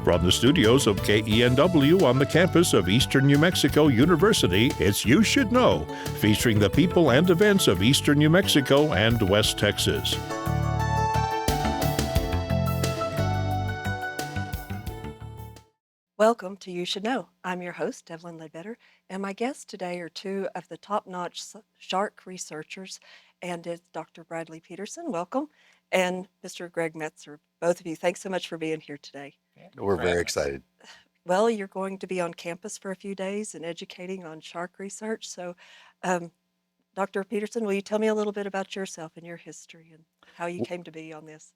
From the studios of KENW on the campus of Eastern New Mexico University, it's You Should Know, featuring the people and events of Eastern New Mexico and West Texas. Welcome to You Should Know. I'm your host, Evelyn Ledbetter, and my guests today are two of the top-notch shark researchers, and it's Dr. Bradley Peterson, welcome, and Mr. Greg Metzger. Both of you, thanks so much for being here today. We're very excited. Well, you're going to be on campus for a few days and educating on shark research. So, Dr. Peterson, will you tell me a little bit about yourself and your history and how you came to be on this?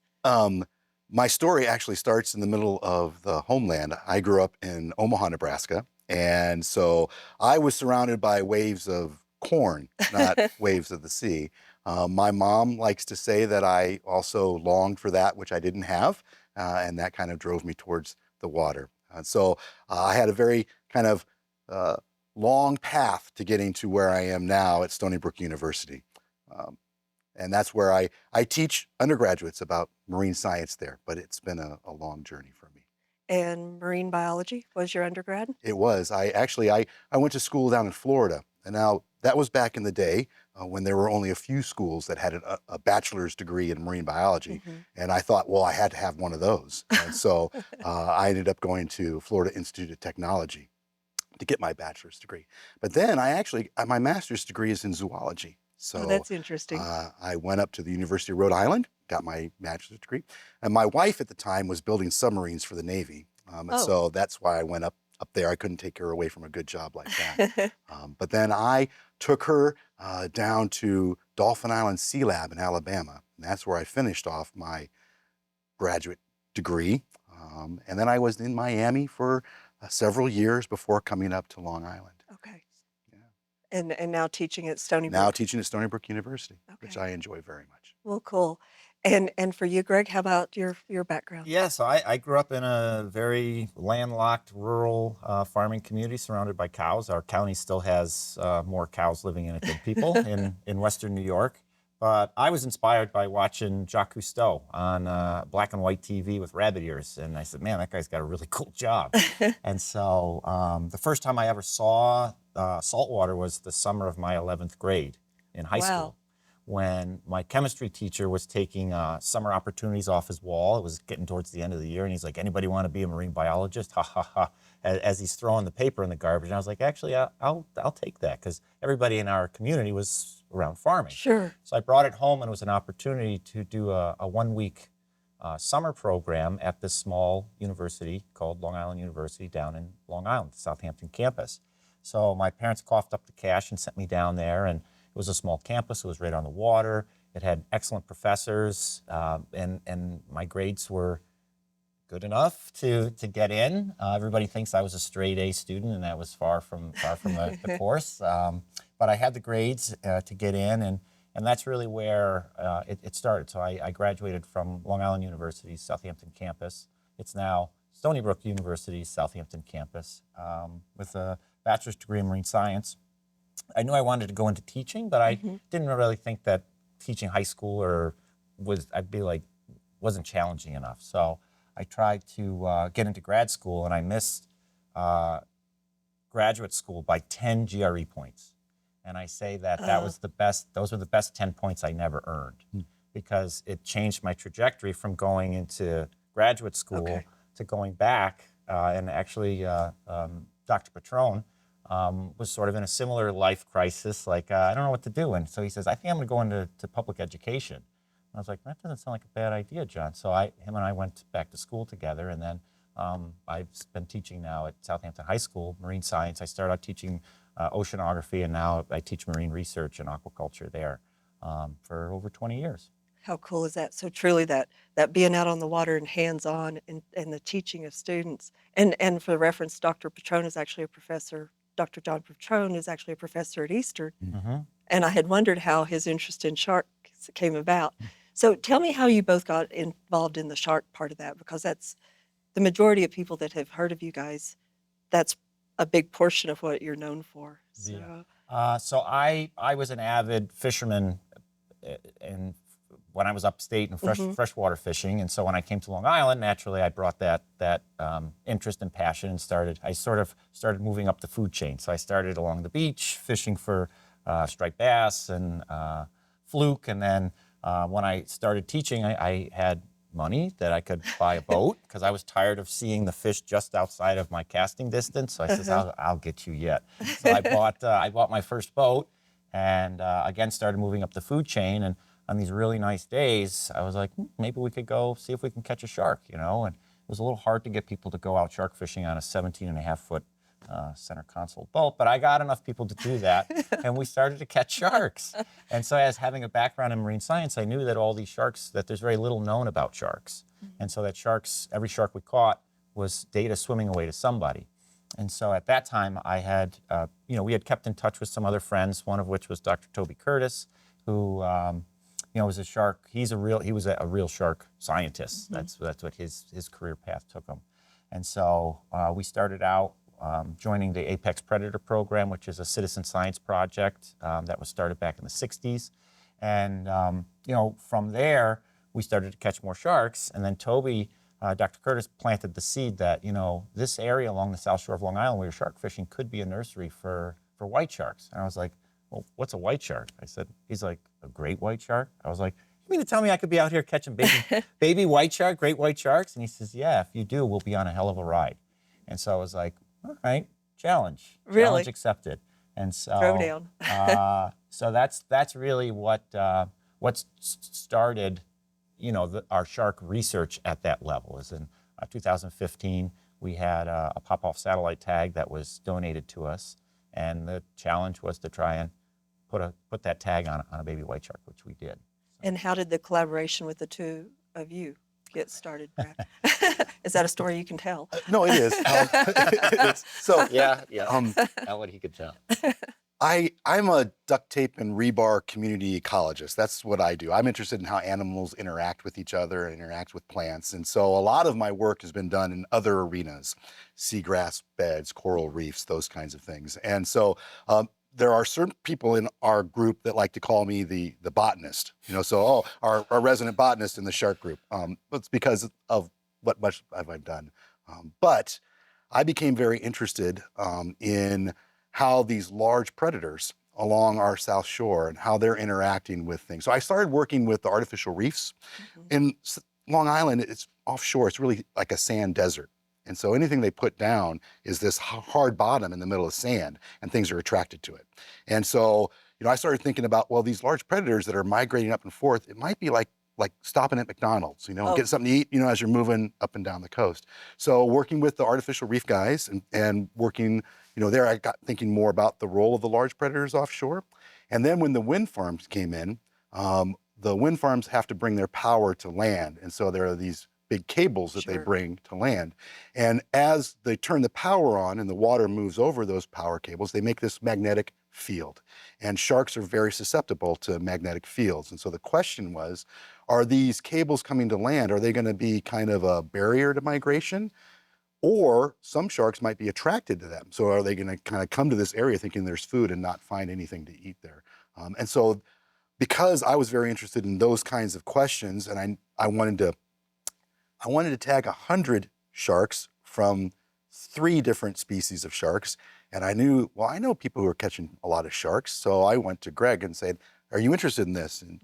My story actually starts in the middle of the homeland. I grew up in Omaha, Nebraska, and so I was surrounded by waves of corn, not waves of the sea. My mom likes to say that I also longed for that which I didn't have, and that kind of drove me towards the water. And so I had a very kind of long path to getting to where I am now at Stony Brook University. And that's where I teach undergraduates about marine science there, but it's been a long journey for me. And marine biology was your undergrad? It was. I went to school down in Florida, and now that was back in the day when there were only a few schools that had a bachelor's degree in marine biology, and I thought, well, I had to have one of those. And so I ended up going to Florida Institute of Technology to get my bachelor's degree. But then my master's degree is in zoology. So that's interesting. I went up to the University of Rhode Island, got my bachelor's degree, and my wife at the time was building submarines for the Navy. So that's why I went up there. I couldn't take her away from a good job like that. But then I took her down to Dolphin Island Sea Lab in Alabama, and that's where I finished off my graduate degree. And then I was in Miami for several years before coming up to Long Island. Okay. And now teaching at Stony Brook? Now teaching at Stony Brook University, which I enjoy very much. Well, cool. And for you, Greg, how about your background? Yeah, so I grew up in a very landlocked, rural farming community surrounded by cows. Our county still has more cows living in it than people in Western New York. But I was inspired by watching Jacques Cousteau on black and white TV with rabbit ears. And I said, man, that guy's got a really cool job. And so the first time I ever saw saltwater was the summer of my 11th grade in high school, when my chemistry teacher was taking summer opportunities off his wall. It was getting towards the end of the year, and he's like, anybody want to be a marine biologist? Ha, ha, ha, as he's throwing the paper in the garbage. And I was like, actually, I'll take that, because everybody in our community was around farming. Sure. So I brought it home, and it was an opportunity to do a one-week summer program at this small university called Long Island University down in Long Island, the Southampton campus. So my parents coughed up the cash and sent me down there, and it was a small campus. It was right on the water. It had excellent professors, and my grades were good enough to get in. Everybody thinks I was a straight A student, and that was far from the course. But I had the grades to get in, and that's really where it started. So I graduated from Long Island University's Southampton campus. It's now Stony Brook University's Southampton campus with a bachelor's degree in marine science. I knew I wanted to go into teaching, but I didn't really think that teaching high school wasn't challenging enough. So I tried to get into grad school, and I missed graduate school by 10 GRE points. And I say that was the best. Those were the best 10 points I never earned, because it changed my trajectory from going into graduate school to going back. And actually, Dr. Patron was sort of in a similar life crisis, like, I don't know what to do. And so he says, I think I'm going to go into public education. And I was like, that doesn't sound like a bad idea, John. So him and I went back to school together, and then I've been teaching now at Southampton High School, marine science. I started out teaching oceanography, and now I teach marine research and aquaculture there for over 20 years. How cool is that? So truly that being out on the water and hands-on and the teaching of students. And for reference, Dr. Patron is actually a professor. Dr. John Patron is actually a professor at Eastern. And I had wondered how his interest in sharks came about. So tell me how you both got involved in the shark part of that, because that's the majority of people that have heard of you guys. That's a big portion of what you're known for. So, so I was an avid fisherman and when I was upstate and freshwater fishing. And so when I came to Long Island, naturally I brought that interest and passion and I sort of started moving up the food chain. So I started along the beach fishing for striped bass and fluke. And then when I started teaching, I had money that I could buy a boat because I was tired of seeing the fish just outside of my casting distance. So I says, I'll get you yet. So I bought my first boat and again started moving up the food chain. And on these really nice days, I was like, maybe we could go see if we can catch a shark, you know? And it was a little hard to get people to go out shark fishing on a 17.5-foot center console boat, but I got enough people to do that, and we started to catch sharks. And so as having a background in marine science, I knew that all these sharks, that there's very little known about sharks. And so that every shark we caught was data swimming away to somebody. And so at that time, I had, we had kept in touch with some other friends, one of which was Dr. Toby Curtis, who, was a shark. He was a real shark scientist. That's what his career path took him. And so we started out joining the Apex Predator Program, which is a citizen science project that was started back in the 60s. And, from there, we started to catch more sharks. And then Toby, Dr. Curtis, planted the seed that, this area along the south shore of Long Island where you're shark fishing could be a nursery for white sharks. And I was like, well, what's a white shark? He's like, a great white shark? I was like, you mean to tell me I could be out here catching baby white shark, great white sharks? And he says, yeah, if you do, we'll be on a hell of a ride. And so I was like, all right, challenge. Really? Challenge accepted. And so, Throw down. so that's really what started, our shark research at that level. Is in 2015, we had a pop-off satellite tag that was donated to us, and the challenge was to try and put that tag on a baby white shark, which we did. And how did the collaboration with the two of you get started, Brad? Is that a story you can tell? No, it is. It is. So Yeah. Now what he could tell. I'm a duct tape and rebar community ecologist. That's what I do. I'm interested in how animals interact with each other and interact with plants. And so a lot of my work has been done in other arenas, seagrass beds, coral reefs, those kinds of things. And so there are certain people in our group that like to call me the botanist. Our resident botanist in the shark group. It's because of what much I've done. But I became very interested in how these large predators along our south shore and how they're interacting with things. So I started working with the artificial reefs. In Long Island, it's offshore. It's really like a sand desert. And so anything they put down is this hard bottom in the middle of sand, and things are attracted to it. And so, I started thinking about, well, these large predators that are migrating up and forth, it might be like stopping at McDonald's, and getting something to eat, as you're moving up and down the coast. So working with the artificial reef guys and working, there, I got thinking more about the role of the large predators offshore. And then when the wind farms came in, the wind farms have to bring their power to land. And so there are these big cables that they bring to land. And as they turn the power on and the water moves over those power cables, they make this magnetic field. And sharks are very susceptible to magnetic fields. And so the question was, are these cables coming to land, are they going to be kind of a barrier to migration? Or some sharks might be attracted to them. So are they going to kind of come to this area thinking there's food and not find anything to eat there? And so because I was very interested in those kinds of questions, and I wanted to tag 100 sharks from 3 different species of sharks. And I know people who are catching a lot of sharks. So I went to Greg and said, are you interested in this? And,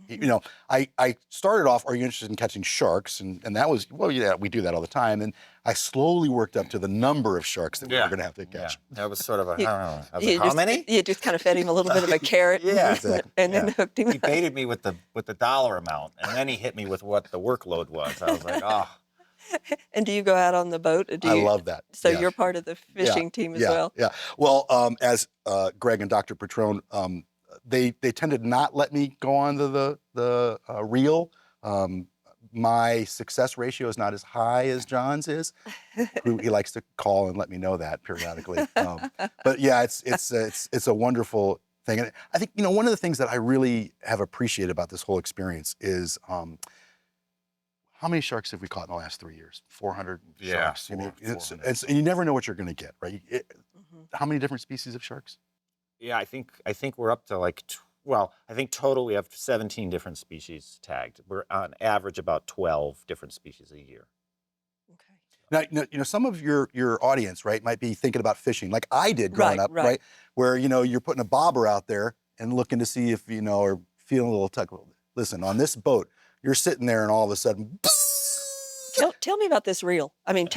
I started off, are you interested in catching sharks? And that was, well, yeah, we do that all the time. And I slowly worked up to the number of sharks that we were going to have to catch. Yeah. That was sort of how many? You just kind of fed him a little bit of a carrot exactly. and then hooked him. He baited me with the dollar amount, and then he hit me with what the workload was. I was like, oh. And do you go out on the boat? I love that. So you're part of the fishing team as well? Yeah. Well, as Greg and Dr. Petrone, they tended not let me go on the reel. My success ratio is not as high as John's is. He likes to call and let me know that periodically. But yeah, it's a wonderful thing. And I think, one of the things that I really have appreciated about this whole experience is how many sharks have we caught in the last 3 years? 400 sharks. 400. And you never know what you're going to get, right? How many different species of sharks? Yeah, I think we're up to like Well, I think total we have 17 different species tagged. We're on average about 12 different species a year. Okay. Now, some of your audience, right, might be thinking about fishing, like I did growing Right, up, right. right, where you're putting a bobber out there and looking to see if or feeling a little tug. Listen, on this boat, you're sitting there, and all of a sudden, Tell me about this reel. I mean,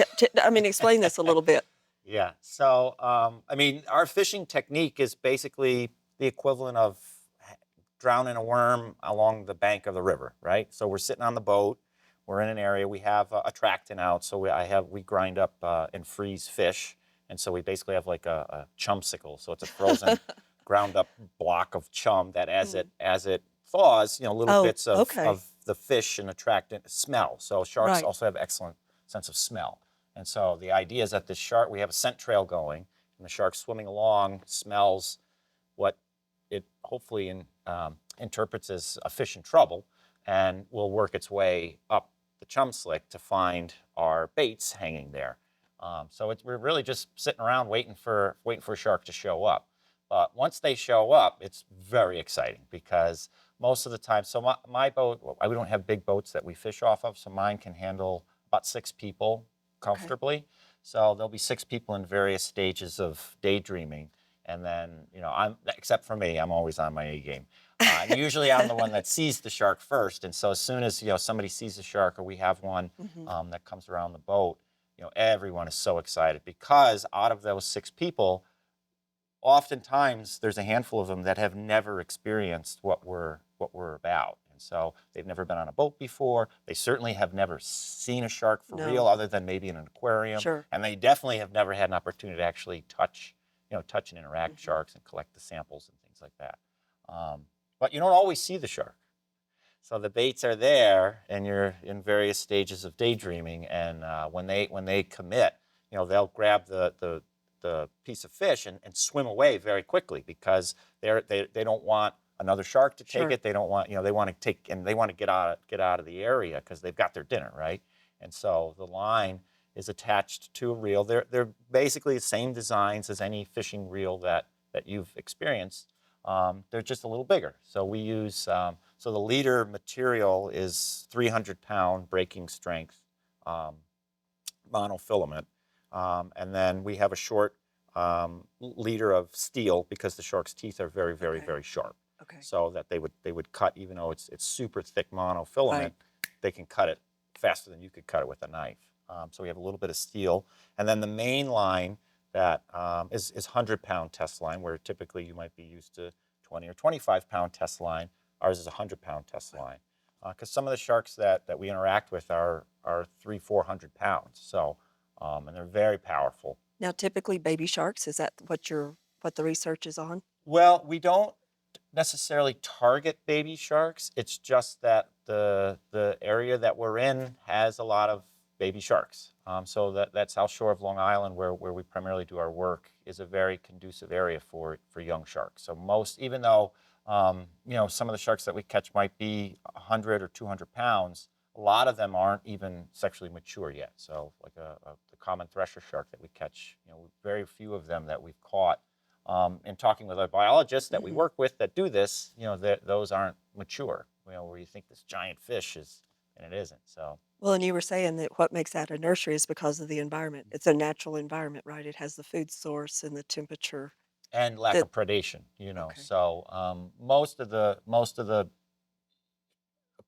explain this a little bit. Yeah. So, I mean, our fishing technique is basically the equivalent of drowning a worm along the bank of the river, right? So we're sitting on the boat. We're in an area. We have a tracting out. So we grind up and freeze fish. And so we basically have like a chumsicle. So it's a frozen, ground up block of chum that as it thaws, little Oh, bits okay. of the fish and attractant smell. So sharks Right. also have excellent sense of smell. And so the idea is that the shark, we have a scent trail going, and the shark swimming along smells what it hopefully interprets as a fish in trouble, and will work its way up the chum slick to find our baits hanging there. So we're really just sitting around waiting for a shark to show up. But once they show up, it's very exciting because most of the time, so my boat, we don't have big boats that we fish off of, so mine can handle about 6 people comfortably. So there'll be 6 people in various stages of daydreaming. And then, except for me, I'm always on my A game. And usually I'm the one that sees the shark first. And so as soon as, somebody sees the shark or we have one that comes around the boat, everyone is so excited because out of those 6 people, oftentimes there's a handful of them that have never experienced what we're about. And so they've never been on a boat before. They certainly have never seen a shark for real other than maybe in an aquarium. Sure. And they definitely have never had an opportunity to actually touch and interact with sharks and collect the samples and things like that. But you don't always see the shark. So the baits are there, and you're in various stages of daydreaming. And when they commit, they'll grab the piece of fish and swim away very quickly because they don't want another shark to take Sure. it. They don't want they want to get out of the area because they've got their dinner, right? And so the line is attached to a reel. They're basically the same designs as any fishing reel that you've experienced. They're just a little bigger. So we use so the leader material is 300-pound breaking strength monofilament, and then we have a short leader of steel because the shark's teeth are very, very, very sharp. Okay. So that they would cut, even though it's super thick monofilament, Right. they can cut it faster than you could cut it with a knife. So we have a little bit of steel, and then the main line that is 100-pound test line, where typically you might be used to 20 or 25-pound test line. Ours is a 100-pound test line because some of the sharks that we interact with are 300-400 pounds. So and they're very powerful. Now, typically baby sharks, is that what the research is on? Well, we don't necessarily target baby sharks. It's just that the area that we're in has a lot of baby sharks. So that South Shore of Long Island, where we primarily do our work, is a very conducive area for young sharks. So even though some of the sharks that we catch might be 100 or 200 pounds, a lot of them aren't even sexually mature yet. So like the common thresher shark that we catch, very few of them that we've caught. In talking with our biologists that we work with that do this, those aren't mature. Where you think this giant fish is, and it isn't. So. Well, and you were saying that what makes that a nursery is because of the environment. It's a natural environment, right? It has the food source and the temperature. And lack of predation, Okay. So most of the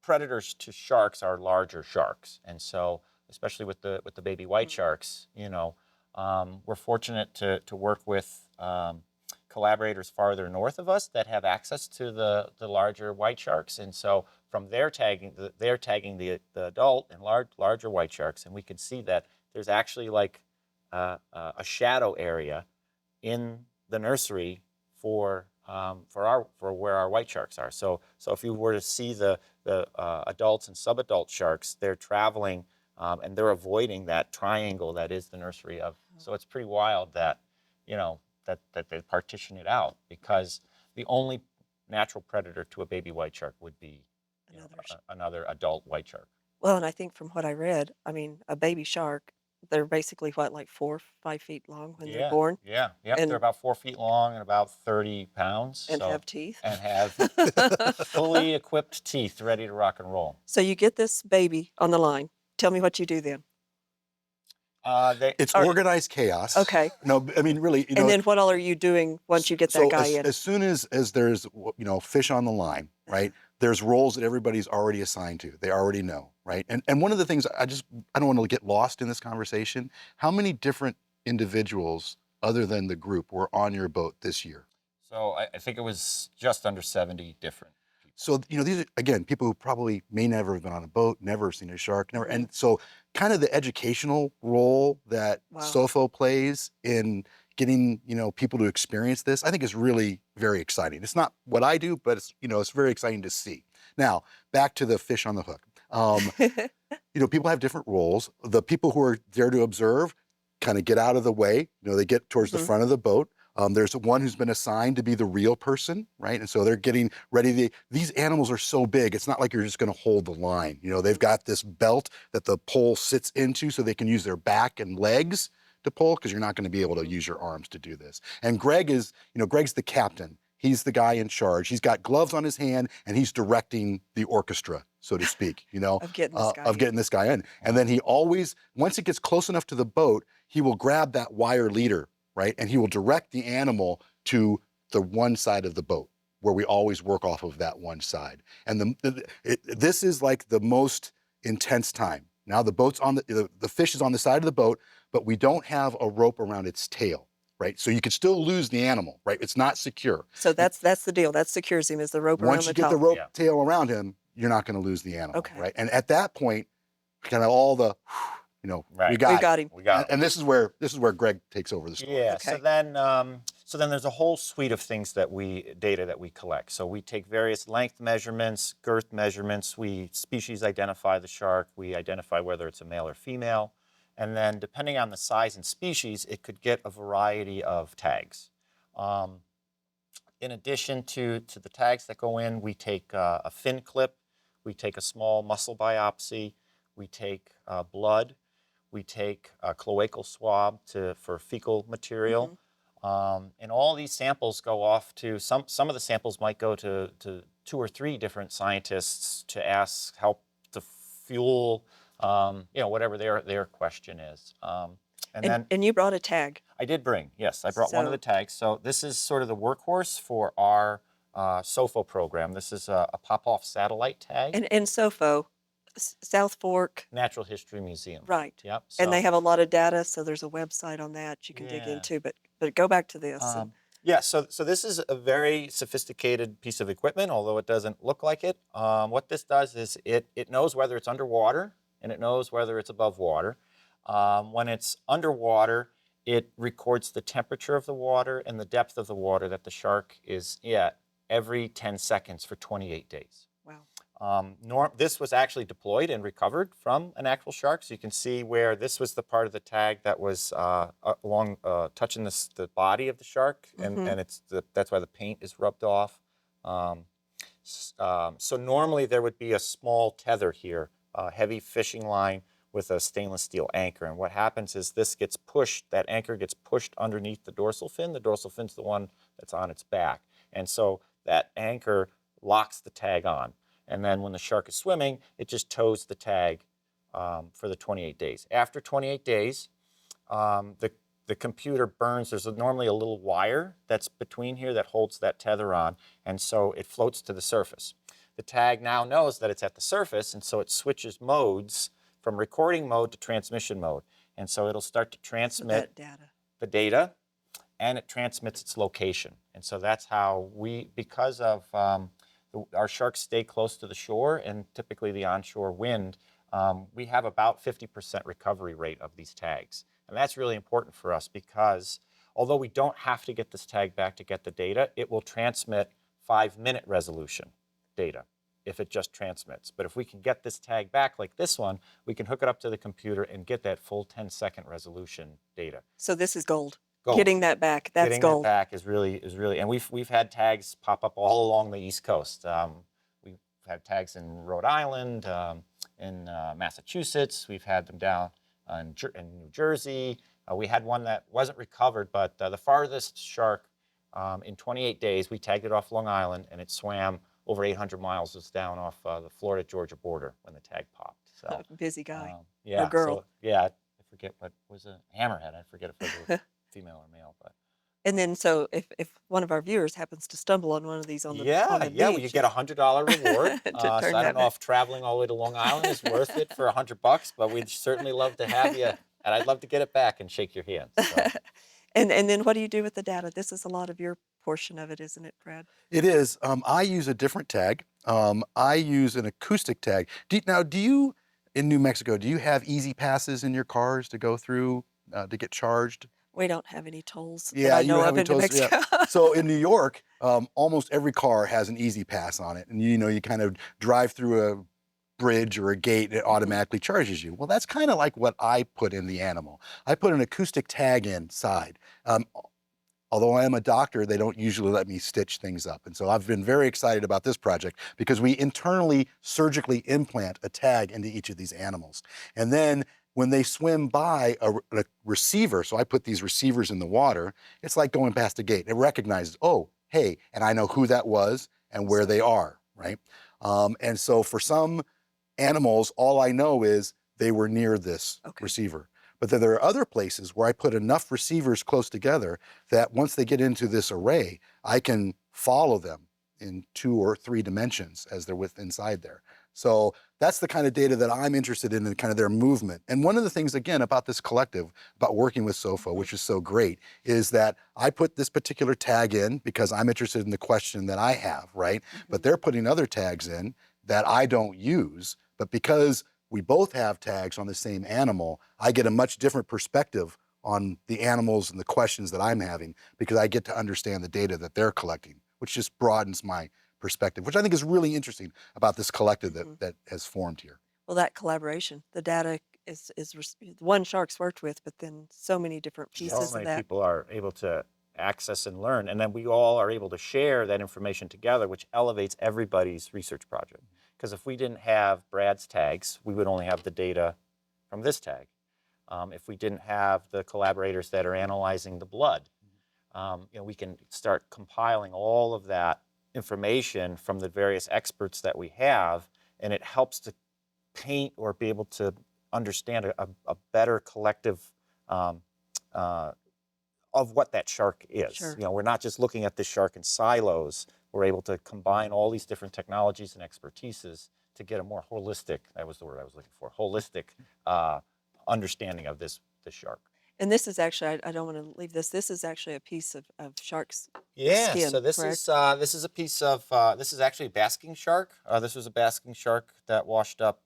predators to sharks are larger sharks, and so especially with the baby white sharks, we're fortunate to work with collaborators farther north of us that have access to the larger white sharks, and so from they're tagging the adult and larger white sharks, and we can see that there's actually like a shadow area in the nursery for where our white sharks are. So if you were to see the adults and subadult sharks, they're traveling and they're avoiding that triangle that is the nursery of. So it's pretty wild that that they partition it out because the only natural predator to a baby white shark would be another adult white shark. Well, and I think from what I read, I mean, a baby shark They're basically what, like 4 or 5 feet long when they're Yeah, born, yeah, yep. They're and about 4 feet long and about 30 pounds. and So, have teeth. and have fully equipped teeth ready to rock and roll. So you get this baby on the line. Tell me what you do then. It's Or- organized chaos. Okay. No, I mean, really, And then what all are you doing once you get that guy in? as soon as there's, fish on the line, right? There's roles that everybody's already assigned to. They already know, right? And one of the things I don't want to get lost in this conversation. How many different individuals other than the group were on your boat this year? So I think it was just under 70 different people. So, these are, again, people who probably may never have been on a boat, never seen a shark, never. And so kind of the educational role that SOFO plays in getting, people to experience this, I think is really very exciting. It's not what I do, but it's very exciting to see. Now, back to the fish on the hook. People have different roles. The people who are there to observe kind of get out of the way. They get towards the front of the boat. There's one who's been assigned to be the real person, right? And so they're getting ready. These animals are so big, it's not like you're just going to hold the line. They've got this belt that the pole sits into so they can use their back and legs to pull, because you're not going to be able to use your arms to do this. And Greg's the captain. He's the guy in charge. He's got gloves on his hand, and he's directing the orchestra, so to speak, of getting this guy in. And then he always, once it gets close enough to the boat, he will grab that wire leader, right? And he will direct the animal to the one side of the boat, where we always work off of that one side. And this is like the most intense time. Now the boat's on the fish is on the side of the boat, but we don't have a rope around its tail, right? So you could still lose the animal, right? It's not secure. So that's the deal. That secures him, is the rope around the Once you get top. the rope tail around him, you're not going to lose the animal, right? And at that point, kind of all the, we got him. And this is where Greg takes over the story. Yeah. So then there's a whole suite of things data that we collect. So we take various length measurements, girth measurements. We species identify the shark. We identify whether it's a male or female. And then depending on the size and species, it could get a variety of tags. In addition to the tags that go in, we take a fin clip. We take a small muscle biopsy. We take blood. We take a cloacal swab for fecal material. And all these samples go off to, some of the samples might go to 2 or 3 different scientists to help to fuel, whatever their question is. And you brought a tag. I did bring, yes, I brought one of the tags. So this is sort of the workhorse for our SOFO program. This is a pop-off satellite tag. And SOFO, South Fork Natural History Museum. Right. Yep. And they have a lot of data, so there's a website on that you can dig into. But go back to this. So this is a very sophisticated piece of equipment, although it doesn't look like it. What this does is it knows whether it's underwater, and it knows whether it's above water. When it's underwater, it records the temperature of the water and the depth of the water that the shark is at every 10 seconds for 28 days. Wow. This was actually deployed and recovered from an actual shark. So you can see where this was the part of the tag that was touching the body of the shark, and that's why the paint is rubbed off. So normally there would be a small tether here, a heavy fishing line with a stainless steel anchor. And what happens is that anchor gets pushed underneath the dorsal fin. The dorsal fin's the one that's on its back. And so that anchor locks the tag on. And then when the shark is swimming, it just tows the tag for the 28 days. After 28 days, the computer burns. There's normally a little wire that's between here that holds that tether on, and so it floats to the surface. The tag now knows that it's at the surface, and so it switches modes from recording mode to transmission mode. And so it'll start to transmit the data, and it transmits its location. And so that's how because of our sharks stay close to the shore and typically the onshore wind, we have about 50% recovery rate of these tags. And that's really important for us because although we don't have to get this tag back to get the data, it will transmit 5-minute resolution data if it just transmits. But if we can get this tag back like this one, we can hook it up to the computer and get that full 10-second resolution data. So this is gold. Gold. Getting that back, that's Getting gold. that back is really, and we've had tags pop up all along the East Coast. We've had tags in Rhode Island, in Massachusetts. We've had them down in New Jersey. We had one that wasn't recovered, but the farthest shark in 28 days, we tagged it off Long Island, and it swam over 800 miles. It was down off the Florida-Georgia border when the tag popped. So Busy guy yeah, or girl. So, yeah, I forget what was a hammerhead. I forget if it was female or male, but. And then, so if one of our viewers happens to stumble on one of these on the Yeah, beach, well, you get a $100 reward. to So turn I that don't know back. if traveling all the way to Long Island is worth it for $100, but we'd certainly love to have you, and I'd love to get it back and shake your hand. So. And then what do you do with the data? This is a lot of your portion of it, isn't it, Brad? It is. I use a different tag. I use an acoustic tag. Do you, in New Mexico, do you have easy passes in your cars to go through to get charged? We don't have any tolls that Yeah, I you know don't of have in New any tolls. Mexico. Yeah. So in New York, almost every car has an easy pass on it, and you kind of drive through a bridge or a gate, and it automatically charges you. Well, that's kind of like what I put in the animal. I put an acoustic tag inside. Although I am a doctor, they don't usually let me stitch things up. And so I've been very excited about this project because we internally surgically implant a tag into each of these animals. And then when they swim by a receiver, so I put these receivers in the water, it's like going past a gate. It recognizes, oh, hey, and I know who that was and where they are, right? And so for some animals, all I know is they were near this receiver. But then there are other places where I put enough receivers close together that once they get into this array, I can follow them in 2 or 3 dimensions as they're inside there. So that's the kind of data that I'm interested in kind of their movement. And one of the things, again, about this collective, about working with SOFO, which is so great, is that I put this particular tag in because I'm interested in the question that I have, right? But they're putting other tags in that I don't use, but because we both have tags on the same animal, I get a much different perspective on the animals and the questions that I'm having because I get to understand the data that they're collecting, which just broadens my perspective, which I think is really interesting about this collective that has formed here. Well, that collaboration, the data is one shark's worked with, but then so many different pieces So of many that. people are able to access and learn, and then we all are able to share that information together, which elevates everybody's research project. Because if we didn't have Brad's tags, we would only have the data from this tag. If we didn't have the collaborators that are analyzing the blood, we can start compiling all of that information from the various experts that we have, and it helps to paint or be able to understand a better collective of what that shark is. Sure. We're not just looking at this shark in silos. We're able to combine all these different technologies and expertises to get a more holistic, that was the word I was looking for, holistic understanding of this shark. And this is actually, I don't want to leave this. This is actually a piece of shark's Yeah, skin, so this is a piece of this is actually a basking shark. This was a basking shark that washed up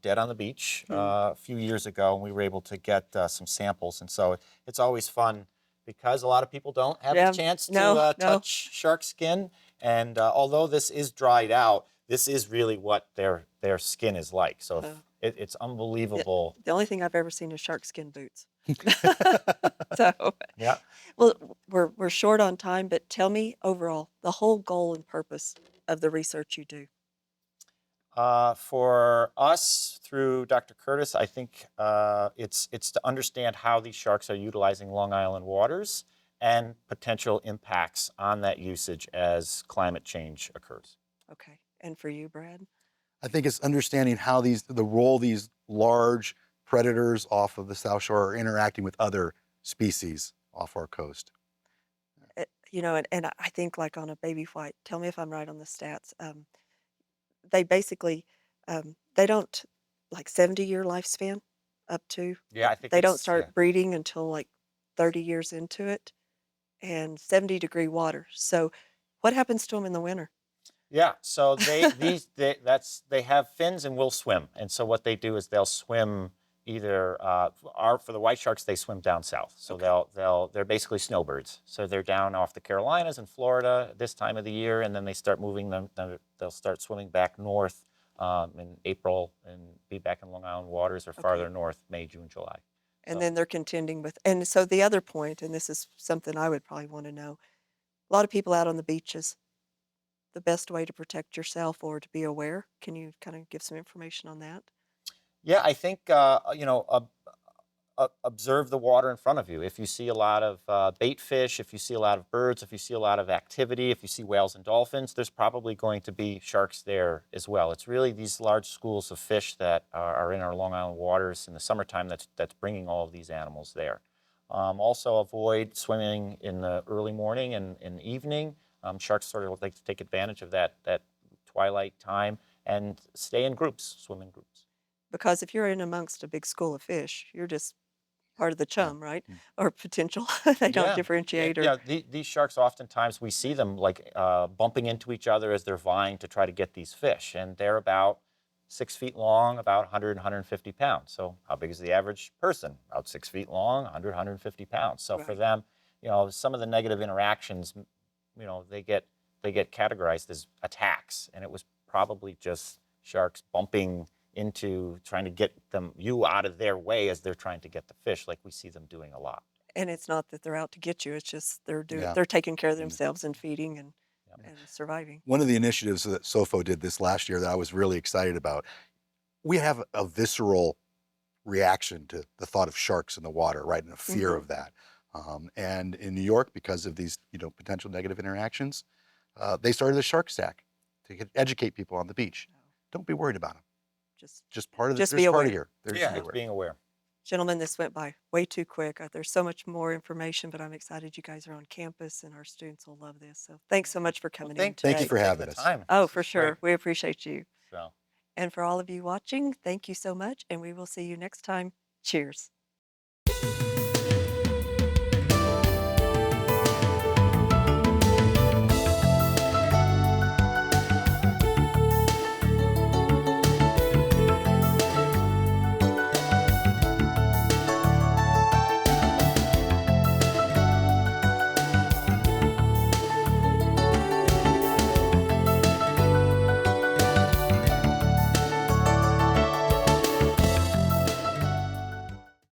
dead on the beach a few years ago, and we were able to get some samples. And so it's always fun because a lot of people don't have the chance to touch shark skin. And although this is dried out, this is really what their skin is like. So it's unbelievable. The only thing I've ever seen is shark skin boots. So yeah. Well, we're short on time, but tell me overall the whole goal and purpose of the research you do. For us, through Dr. Curtis, I think it's to understand how these sharks are utilizing Long Island waters and potential impacts on that usage as climate change occurs. Okay, and for you, Brad? I think it's understanding how the role these large predators off of the South Shore are interacting with other species off our coast. And I think like on a baby white, tell me if I'm right on the stats. They basically, they don't, like 70-year lifespan up to. Yeah, I think they don't start breeding until like 30 years into it, and 70-degree water. So what happens to them in the winter? Yeah, so they have fins and will swim, and so what they do is they'll swim either for the white sharks, they swim down south. So they're basically snowbirds. So they're down off the Carolinas and Florida this time of the year, and then they start moving them. They'll start swimming back north in April and be back in Long Island waters or farther north, May, June, July. And then they're contending with. And so the other point, and this is something I would probably want to know, a lot of people out on the beaches. The best way to protect yourself or to be aware. Can you kind of give some information on that? Yeah, I think observe the water in front of you. If you see a lot of bait fish, if you see a lot of birds, if you see a lot of activity, if you see whales and dolphins, there's probably going to be sharks there as well. It's really these large schools of fish that are in our Long Island waters in the summertime that's bringing all of these animals there. Also avoid swimming in the early morning and in the evening. Sharks sort of like to take advantage of that twilight time, and stay in groups, swim in groups. Because if you're in amongst a big school of fish, you're just part of the Yeah. chum, right? Mm. Or potential. They don't differentiate. Or These sharks, oftentimes we see them like bumping into each other as they're vying to try to get these fish. And they're about 6 feet long, about 100, 150 pounds. So how big is the average person? About 6 feet long, 100, 150 pounds. So for Right. them, some of the negative interactions, they get categorized as attacks. And it was probably just sharks bumping into trying to get you out of their way as they're trying to get the fish, like we see them doing a lot. and it's not that they're out to get you. It's just Yeah. they're taking care of Mm. themselves and feeding and Yeah. and surviving. One of the initiatives that SOFO did this last year that I was really excited about, we have a visceral reaction to the thought of sharks in the water, right, and a fear of that. And in New York, because of these potential negative interactions, they started a shark stack to educate people on the beach. Don't be worried about them. Just part of the, Just there's be part aware. of here. There's Yeah, be it's aware. being aware. Gentlemen, this went by way too quick. There's so much more information, but I'm excited you guys are on campus and our students will love this. So thanks so much for coming in today. Thank you for taking having the us. time. Oh, This for is sure. great. We appreciate you. So. And for all of you watching, thank you so much. And we will see you next time. Cheers.